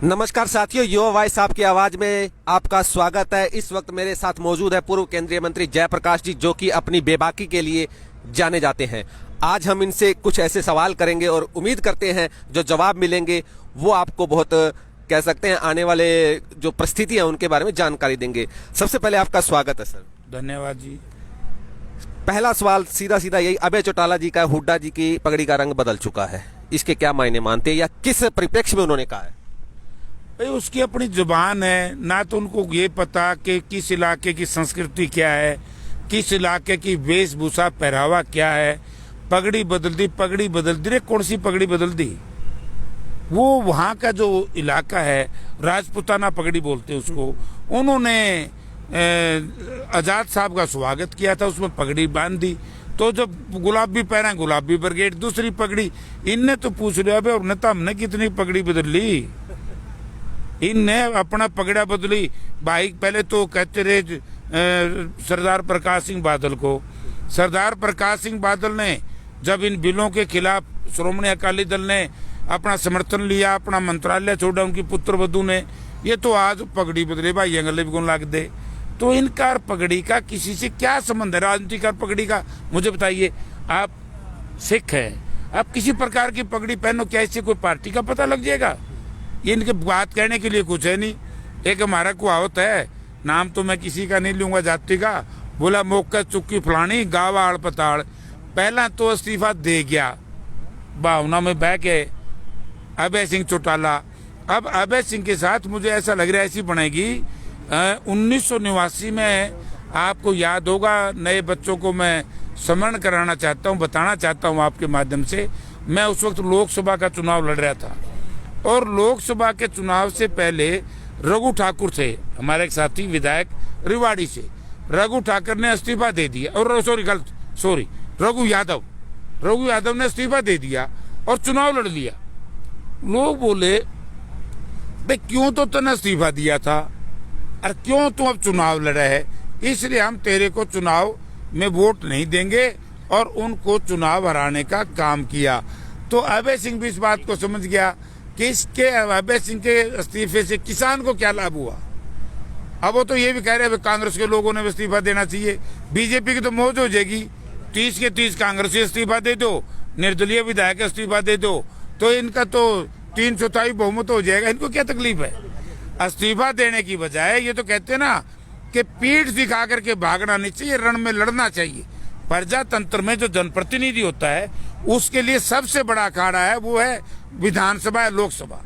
नमस्कार साथियों, युवा वॉइस आपकी आवाज में आपका स्वागत है। इस वक्त मेरे साथ मौजूद है पूर्व केंद्रीय मंत्री जयप्रकाश जी, जो कि अपनी बेबाकी के लिए जाने जाते हैं। आज हम इनसे कुछ ऐसे सवाल करेंगे और उम्मीद करते हैं जो जवाब मिलेंगे वो आपको बहुत कह सकते हैं आने वाले जो परिस्थिति है उनके बारे में जानकारी देंगे। सबसे पहले आपका स्वागत है सर। धन्यवाद जी। पहला सवाल सीधा सीधा यही, अभय चौटाला जी का हुड्डा जी की पगड़ी का रंग बदल चुका है, इसके क्या मायने मानते हैं या किस परिप्रेक्ष्य में उन्होंने कहा है? भाई उसकी अपनी जुबान है, ना तो उनको ये पता कि किस इलाके की संस्कृति क्या है, किस इलाके की वेशभूषा पहरावा क्या है। पगड़ी बदल दी रे, कौन सी पगड़ी बदल दी? वो वहाँ का जो इलाका है, राजपुताना पगड़ी बोलते हैं उसको, उन्होंने आजाद साहब का स्वागत किया था, उसमें पगड़ी बांध दी। तो जब गुलाबी पहना, गुलाबी ब्रिगेड दूसरी पगड़ी। इनने तो पूछ लिया और नेता हमने कितनी पगड़ी बदल ली? इनने अपना पगड़ा बदली। भाई पहले तो कहते रहे सरदार प्रकाश सिंह बादल को। सरदार प्रकाश सिंह बादल ने जब इन बिलों के खिलाफ श्रोमणी अकाली दल ने अपना समर्थन लिया, अपना मंत्रालय छोड़ा उनकी पुत्र वधु ने, ये तो आज पगड़ी बदले भाई अंगले भी गुण लाग दे। तो इनका पगड़ी का किसी से क्या संबंध है? राजनीतिकार पगड़ी का मुझे बताइए। आप सिख है, आप किसी प्रकार की पगड़ी पहनो, क्या इससे कोई पार्टी का पता लग जाएगा? ये इनके बात कहने के लिए कुछ है नहीं। एक हमारा कुहावत है, नाम तो मैं किसी का नहीं लूंगा जाति का, बोला मौका चुक्की फलानी गाँव आड़ पताड़। पहला तो इस्तीफा दे गया, भावना में बह के अभय सिंह चौटाला। अब अभय सिंह के साथ मुझे ऐसा लग रहा है ऐसी बनेगी 1989 में। आपको याद होगा, नए बच्चों को मैं स्मरण कराना चाहता हूँ, बताना चाहता हूँ आपके माध्यम से। मैं उस वक्त लोकसभा का चुनाव लड़ रहा था और लोकसभा के चुनाव से पहले रघु ठाकुर थे हमारे एक साथी विधायक रिवाड़ी से। रघु ठाकुर ने इस्तीफा दे दिया, और रघु यादव ने इस्तीफा दे दिया और चुनाव लड़ लिया। लोग बोले भाई क्यों तो तूने इस्तीफा दिया था और क्यों तू अब चुनाव लड़ा है, इसलिए हम तेरे को चुनाव में वोट नहीं देंगे, और उनको चुनाव हराने का काम किया। तो अभय सिंह भी इस बात को समझ गया कि इसके अभय सिंह के इस्तीफे से किसान को क्या लाभ हुआ। अब वो तो ये भी कह रहे हैं कांग्रेस के लोगों ने इस्तीफा देना चाहिए। बीजेपी की तो मौज हो जाएगी, 30 के 30 कांग्रेसी इस्तीफा दे दो, निर्दलीय विधायक इस्तीफा दे दो, तो इनका तो 3/4 बहुमत हो जाएगा। इनको क्या तकलीफ है? इस्तीफा देने की बजाय ये तो कहते हैं ना कि पीठ दिखा करके भागना नहीं चाहिए, रण में लड़ना चाहिए। प्रजातंत्र में जो जनप्रतिनिधि होता है उसके लिए सबसे बड़ा अखाड़ा है, वो है विधानसभा, लोकसभा।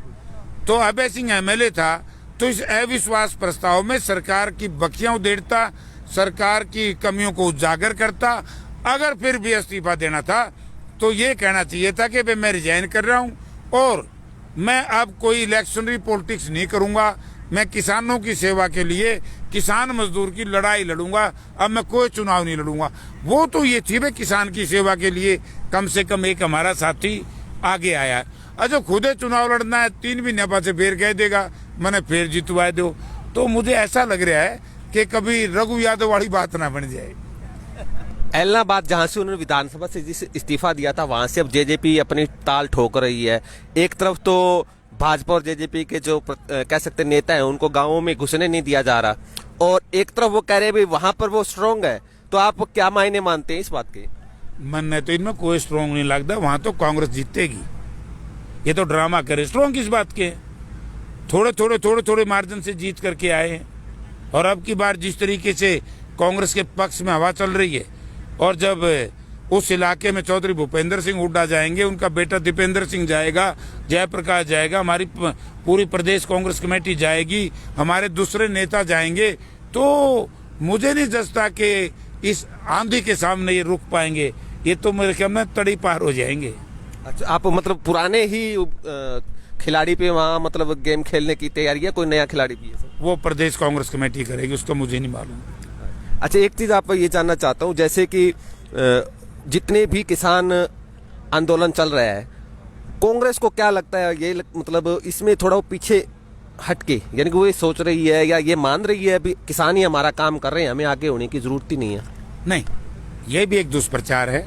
तो अभय सिंह एमएलए था, तो इस अविश्वास प्रस्ताव में सरकार की बखियां उधेड़ता, सरकार की कमियों को उजागर करता। अगर फिर भी इस्तीफा देना था तो ये कहना चाहिए था कि मैं रिजाइन कर रहा हूं और मैं अब कोई इलेक्शनरी पॉलिटिक्स नहीं करूंगा, मैं किसानों की सेवा के लिए किसान मजदूर की लड़ाई लड़ूंगा, अब मैं कोई चुनाव नहीं लड़ूंगा। वो तो ये थी भाई किसान की सेवा के लिए कम से कम एक हमारा साथी आगे आया। अच्छा खुदे चुनाव लड़ना है, 3 महीने बाद से फिर कह देगा मैंने फिर जितवा दो। तो मुझे ऐसा लग रहा है कि कभी रघु यादव वाली बात ना बन जाए। इलाहाबाद जहां से उन्होंने विधानसभा से जिस इस्तीफा दिया था, वहां से अब जेजेपी अपनी ताल ठोक रही है। एक तरफ तो भाजपा और जेजेपी के जो कह सकते नेता हैं उनको गांवों में घुसने नहीं दिया जा रहा, और एक तरफ वो कह रहे हैं वहां पर वो स्ट्रांग है। तो आप क्या मायने मानते हैं इस बात के? मन तो इनमें कोई स्ट्रांग नहीं लगता, वहां तो कांग्रेस जीतेगी। ये तो ड्रामा करे, स्ट्रांग किस बात के? थोड़े मार्जिन से जीत करके आए हैं। और अब की बार जिस तरीके से कांग्रेस के पक्ष में हवा चल रही है, और जब उस इलाके में चौधरी भूपेंद्र सिंह हुड्डा जाएंगे, उनका बेटा दीपेंद्र सिंह जाएगा, जयप्रकाश जाएगा, हमारी पूरी प्रदेश कांग्रेस कमेटी जाएगी, हमारे दूसरे नेता जाएंगे, तो मुझे नहीं जचता कि इस आंधी के सामने ये रुक पाएंगे। ये तो मेरे ख्याल में तड़ी पार हो जाएंगे। अच्छा, आप मतलब पुराने ही खिलाड़ी पे वहाँ मतलब गेम खेलने की तैयारी है, कोई नया खिलाड़ी भी है? वो प्रदेश कांग्रेस कमेटी करेगी, उसको मुझे नहीं मालूम। अच्छा, एक चीज आप ये जानना चाहता हूँ, जैसे कि जितने भी किसान आंदोलन चल रहा है, कांग्रेस को क्या लगता है ये मतलब इसमें थोड़ा वो पीछे हटके, यानी कि वो ये सोच रही है या ये मान रही है अभी किसान ही हमारा काम कर रहे हैं, हमें आगे होने की जरूरत ही नहीं है? नहीं, ये भी एक दुष्प्रचार है।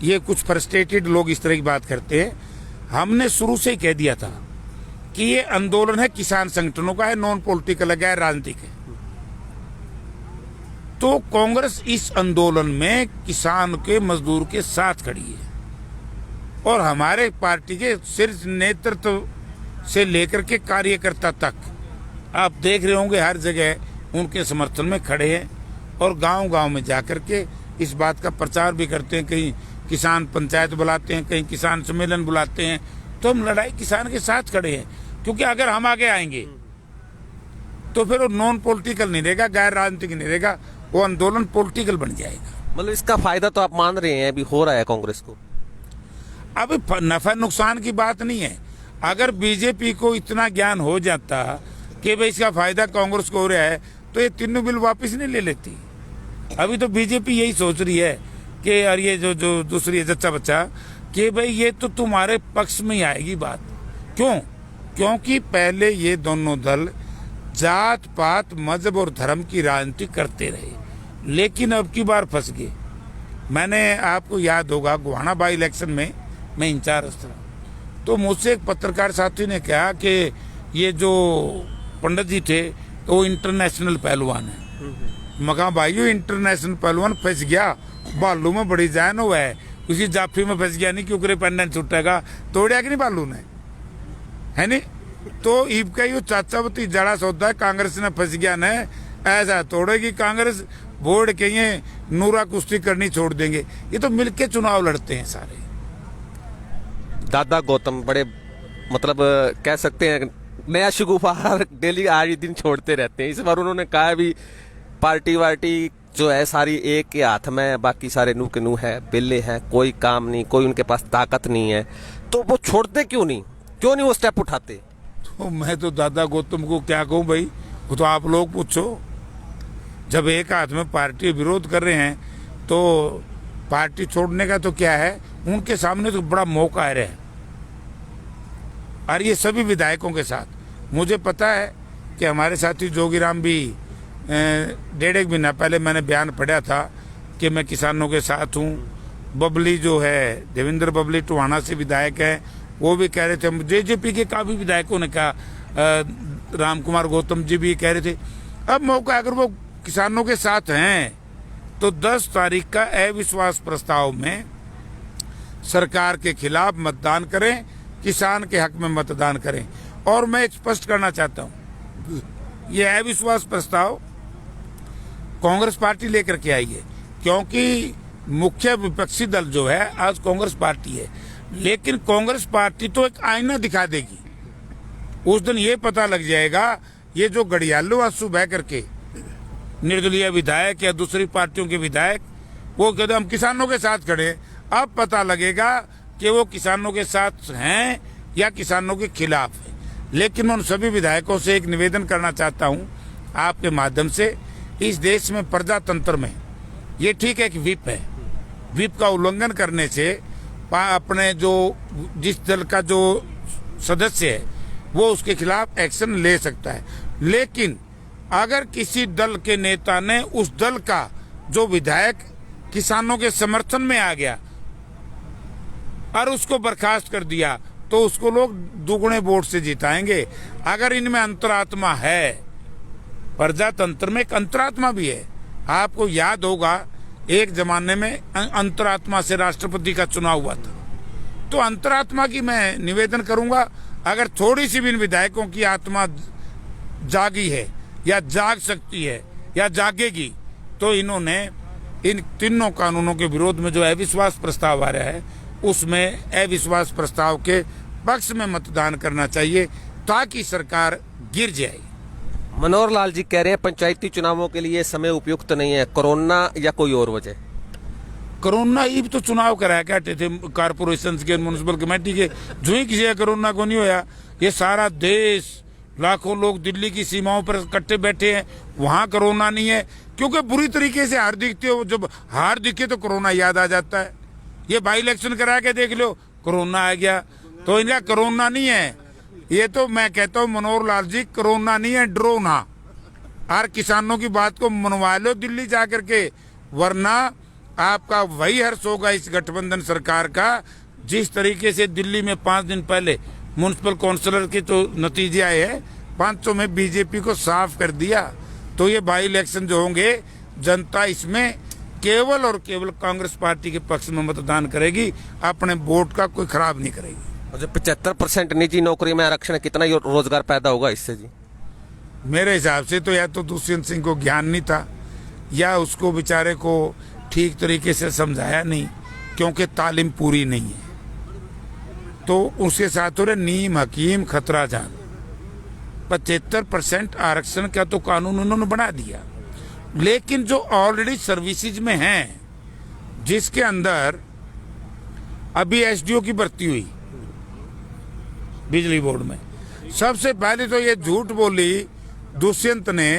ये कुछ फ्रस्ट्रेटेड लोग इस तरह की बात करते हैं। हमने शुरू से ही कह दिया था कि ये आंदोलन है किसान संगठनों का है, नॉन पॉलिटिकल है, गैर राजनीतिक है। तो कांग्रेस इस आंदोलन में किसान के मजदूर के साथ खड़ी है और हमारे पार्टी के शीर्ष नेतृत्व से लेकर के कार्यकर्ता तक आप देख रहे होंगे हर जगह उनके समर्थन में खड़े हैं और गांव-गांव में जाकर के इस बात का प्रचार भी करते हैं। कहीं किसान पंचायत बुलाते हैं, कहीं किसान सम्मेलन बुलाते हैं। तो हम लड़ाई किसान के साथ खड़े हैं, क्योंकि अगर हम आगे आएंगे तो फिर वो नॉन पॉलिटिकल नहीं रहेगा, गैर राजनीतिक नहीं रहेगा, वो आंदोलन पॉलिटिकल बन जाएगा। मतलब इसका फायदा तो आप मान रहे हैं अभी हो रहा है कांग्रेस को? अब नफा नुकसान की बात नहीं है। अगर बीजेपी को इतना ज्ञान हो जाता कि भाई इसका फायदा कांग्रेस को हो रहा है तो ये तीनों बिल वापस नहीं ले लेती। अभी तो बीजेपी यही सोच रही है कि यार ये जो दूसरी है जच्चा बच्चा कि भाई ये तो तुम्हारे पक्ष में ही आएगी बात। क्यों? क्योंकि पहले ये दोनों दल जात पात मजहब और धर्म की राजनीति करते रहे, लेकिन अब की बार फंस गए। मैंने आपको याद होगा गोहाना बाई इलेक्शन में मैं इंचार्ज था, तो मुझसे एक पत्रकार साथी ने कहा कि ये जो पंडित जी थे तो वो इंटरनेशनल पहलवान है। मैं कहा भाई ये इंटरनेशनल पहलवान फंस गया, बालू में बड़ी जान हुआ है, उसी जाफी में फंस गया नहीं क्योंकि पेंडेंट छुटेगा तोड़िया कि नहीं बालू ने, है नहीं? तो ईब का यो चाचा बती जड़ा सौदा है, कांग्रेस ने फंस गया न ऐसा तोड़ेगी कांग्रेस, वोट के ये नूरा कुश्ती करनी छोड़ देंगे। ये तो मिलके चुनाव लड़ते हैं सारे। दादा गौतम बड़े मतलब कह सकते हैं नया शगुफा डेली आज दिन छोड़ते रहते हैं। इस बार उन्होंने कहा भी पार्टी वार्टी जो है सारी एक के हाथ में, बाकी सारे नू के नू है, बिल्ले हैं, कोई काम नहीं, कोई उनके पास ताकत नहीं है। तो वो छोड़ते क्यों नहीं वो स्टेप उठाते? तो मैं तो दादा गौतम को क्या कहूँ भाई, वो तो आप लोग पूछो। जब एक हाथ में पार्टी विरोध कर रहे हैं तो पार्टी छोड़ने का तो क्या है, उनके सामने तो बड़ा मौका है रहे। और ये सभी विधायकों के साथ मुझे पता है कि हमारे साथी जोगीराम भी 1.5 महीना पहले मैंने बयान पढ़ा था कि मैं किसानों के साथ हूँ। बबली जो है देवेंद्र बबली टोहाना से विधायक है, वो भी कह रहे थे। जेजेपी के काफी विधायकों ने कहा, राम कुमार गौतम जी भी कह रहे थे। अब मौका अगर वो किसानों के साथ हैं तो 10 तारीख का अविश्वास प्रस्ताव में सरकार के खिलाफ मतदान करें, किसान के हक में मतदान करें। और मैं स्पष्ट करना चाहता हूं, यह अविश्वास प्रस्ताव कांग्रेस पार्टी लेकर के आई है, क्योंकि मुख्य विपक्षी दल जो है आज कांग्रेस पार्टी है। लेकिन कांग्रेस पार्टी तो एक आईना दिखा देगी। उस दिन ये पता लग जाएगा, ये जो गड़ियालू आंसू बह करके निर्दलीय विधायक या दूसरी पार्टियों के विधायक वो कहते हम किसानों के साथ खड़े, अब पता लगेगा कि वो किसानों के साथ हैं या किसानों के खिलाफ है। लेकिन मैं उन सभी विधायकों से एक निवेदन करना चाहता हूं आपके माध्यम से, इस देश में प्रजातंत्र में ये ठीक है कि व्हिप है, व्हिप का उल्लंघन करने से अपने जो जिस दल का जो सदस्य है वो उसके खिलाफ एक्शन ले सकता है। लेकिन अगर किसी दल के नेता ने उस दल का जो विधायक किसानों के समर्थन में आ गया और उसको बर्खास्त कर दिया तो उसको लोग दुगुने वोट से जिताएंगे। अगर इनमें अंतरात्मा है, प्रजातंत्र में एक अंतरात्मा भी है। आपको याद होगा एक जमाने में अंतरात्मा से राष्ट्रपति का चुनाव हुआ था। तो अंतरात्मा की मैं निवेदन करूंगा, अगर थोड़ी सी भी इन विधायकों की आत्मा जागी है या जाग सकती है या जागेगी तो इन्होंने इन तीनों कानूनों के विरोध में जो अविश्वास प्रस्ताव आ रहा है उसमें अविश्वास प्रस्ताव के पक्ष में मतदान करना चाहिए ताकि सरकार गिर जाए। मनोहर लाल जी कह रहे हैं पंचायती चुनावों के लिए समय उपयुक्त नहीं है, कोरोना या कोई और वजह? कोरोना ही तो चुनाव कराया करते थे कारपोरेशन के, म्यूनिसिपल कमेटी के, जो ही किसी कोरोना को नहीं होया। ये सारा देश लाखों लोग दिल्ली की सीमाओं पर इकट्ठे बैठे हैं, वहां कोरोना नहीं है क्योंकि बुरी तरीके से हार दिखती है। जब हार दिखे तो कोरोना याद आ जाता है। ये बाई इलेक्शन करा के देख लो, कोरोना आ गया। तो इनका कोरोना नहीं है, ये तो मैं कहता हूँ मनोहर लाल जी कोरोना नहीं है, ड्रोना। और किसानों की बात को मनवा लो दिल्ली जाकर के, वरना आपका वही हर्ष होगा इस गठबंधन सरकार का जिस तरीके से दिल्ली में 5 दिन पहले म्युनिसिपल काउंसलर के तो नतीजे आए हैं, 500 में बीजेपी को साफ कर दिया। तो ये बाई इलेक्शन जो होंगे, जनता इसमें केवल और केवल कांग्रेस पार्टी के पक्ष में मतदान करेगी, अपने वोट का कोई खराब नहीं करेगी। और जो 75% निजी नौकरी में आरक्षण, कितना रोजगार पैदा होगा इससे जी? मेरे हिसाब से तो या तो दुष्यंत सिंह को ज्ञान नहीं था, या उसको बेचारे को ठीक तरीके से समझाया नहीं, क्योंकि तालीम पूरी नहीं है। तो उसके साथ हो रहे नीम हकीम खतरा जान। 75% आरक्षण का तो कानून उन्होंने बना दिया, लेकिन जो ऑलरेडी सर्विसेज में हैं, जिसके अंदर अभी एसडीओ की भर्ती हुई बिजली बोर्ड में, सबसे पहले तो ये झूठ बोली दुष्यंत ने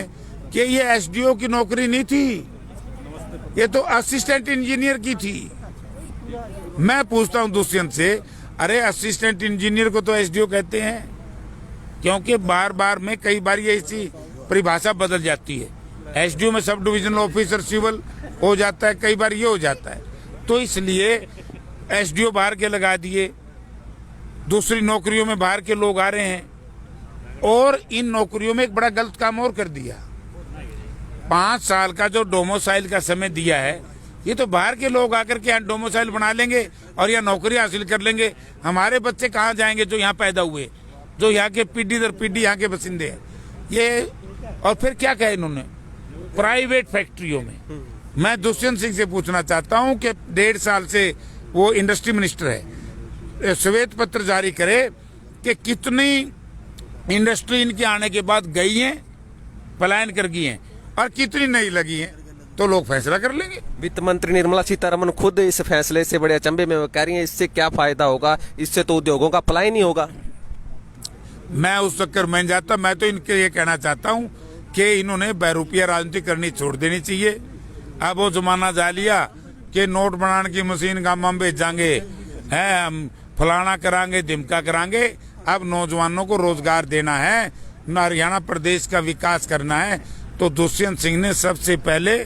कि ये एसडीओ की नौकरी नहीं थी, ये तो असिस्टेंट इंजीनियर की थी। मैं पूछता हूं दुष्यंत से, अरे असिस्टेंट इंजीनियर को तो एसडीओ कहते हैं, क्योंकि बार बार में कई बार ये ऐसी परिभाषा बदल जाती है। एसडीओ में सब डिविजनल ऑफिसर सिविल हो जाता है, कई बार ये हो जाता है, तो इसलिए एसडीओ बाहर के लगा दिए, दूसरी नौकरियों में बाहर के लोग आ रहे हैं। और इन नौकरियों में एक बड़ा गलत काम और कर दिया, 5 साल का जो डोमिसाइल का समय दिया है, ये तो बाहर के लोग आकर के यहाँ डोमिसाइल बना लेंगे और यहाँ नौकरी हासिल कर लेंगे। हमारे बच्चे कहाँ जाएंगे जो यहाँ पैदा हुए, जो यहाँ के पीढ़ी दर पीढ़ी यहाँ के बसिंदे हैं ये। और फिर क्या कहे इन्होंने, प्राइवेट फैक्ट्रियों में। मैं दुष्यंत सिंह से पूछना चाहता हूँ कि 1.5 साल से वो इंडस्ट्री मिनिस्टर है, श्वेत पत्र जारी करे कि कितनी इंडस्ट्री इनके आने के बाद गई हैं, पलायन कर गई हैं, और कितनी नहीं लगी हैं, तो लोग फैसला कर लेंगे। वित्त मंत्री निर्मला सीतारमण खुद इस फैसले से बड़े अचंभे में, वो कह रही हैं इससे क्या फायदा होगा, इससे तो उद्योगों का पलायन ही होगा। मैं उस चक्कर में जाता, मैं तो इनके ये कहना चाहता हूँ कि इन्होंने बहरूपिया राजनीति करनी छोड़ देनी चाहिए। अब वो जमाना जा लिया कि नोट बनाने की मशीन गांव में भेजांगे, है हम फलाना करांगे धिमका करांगे। अब नौजवानों को रोजगार देना है, हरियाणा प्रदेश का विकास करना है। तो दुष्यंत सिंह ने सबसे पहले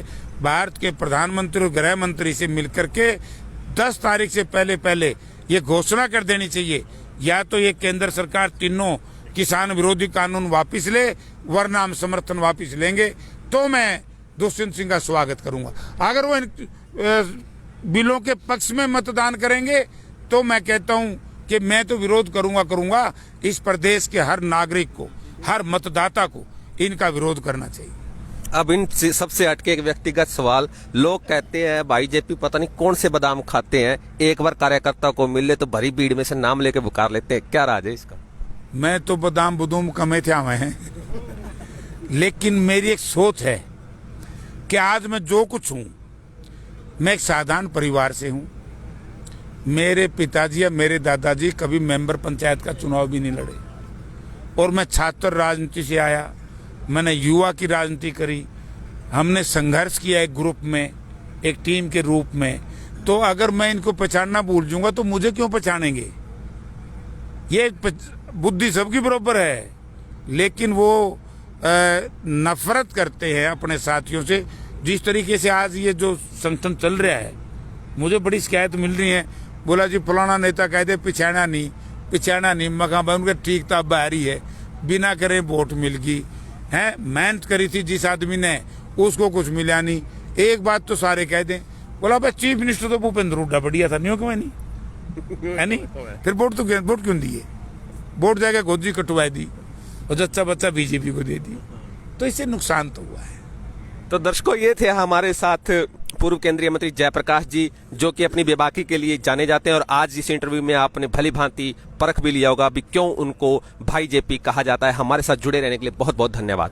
भारत के प्रधानमंत्री और गृह मंत्री से मिलकर के 10 तारीख से पहले ये घोषणा कर देनी चाहिए, या तो ये केंद्र सरकार तीनों किसान विरोधी कानून वापस ले, वरना हम समर्थन वापस लेंगे। तो मैं दुष्यंत सिंह का स्वागत करूंगा। अगर वो इन बिलों के पक्ष में मतदान करेंगे तो मैं कहता हूं कि मैं तो विरोध करूंगा। इस प्रदेश के हर नागरिक को, हर मतदाता को इनका विरोध करना चाहिए। अब इन सबसे हटके एक व्यक्तिगत सवाल, लोग कहते हैं बीजेपी पता नहीं कौन से बादाम खाते हैं, एक बार कार्यकर्ता को मिले तो भरी भीड़ में से नाम लेके पुकार लेते हैं, क्या राज है इसका? मैं तो बादाम बुदूम कमे थे हैं, लेकिन मेरी एक सोच है कि आज मैं जो कुछ हूं, मैं एक साधारण परिवार से हूं। मेरे पिताजी या मेरे दादाजी कभी मेंबर पंचायत का चुनाव भी नहीं लड़े, और मैं छात्र राजनीति से आया, मैंने युवा की राजनीति करी, हमने संघर्ष किया एक ग्रुप में, एक टीम के रूप में। तो अगर मैं इनको पहचानना भूल जाऊंगा तो मुझे क्यों पहचानेंगे? ये बुद्धि सबकी बराबर है, लेकिन वो नफरत करते हैं अपने साथियों से। जिस तरीके से आज ये जो संगठन चल रहा है, मुझे बड़ी शिकायत मिल रही है, बोला जी फलाना नेता कह दे पिछाना नहीं, मका उनका ठीक था बाहरी है, बिना करे वोट मिल गई है। मेहनत करी थी जिस आदमी ने, उसको कुछ मिला नहीं। एक बात तो सारे कह दें, बोला भाई चीफ मिनिस्टर तो भूपेंद्र हुड्डा बढ़िया था, नहीं हो क्यों नहीं है नहीं, फिर वोट क्यों दिए? वोट जाकर गोदी कटवाई दी और जच्चा बच्चा बीजेपी को दे दी, तो इससे नुकसान तो हुआ है। तो दर्शकों, ये थे हमारे साथ पूर्व केंद्रीय मंत्री जयप्रकाश जी, जो कि अपनी बेबाकी के लिए जाने जाते हैं। और आज इस इंटरव्यू में आपने भली भांति परख भी लिया होगा अभी क्यों उनको भाई जेपी कहा जाता है। हमारे साथ जुड़े रहने के लिए बहुत बहुत धन्यवाद।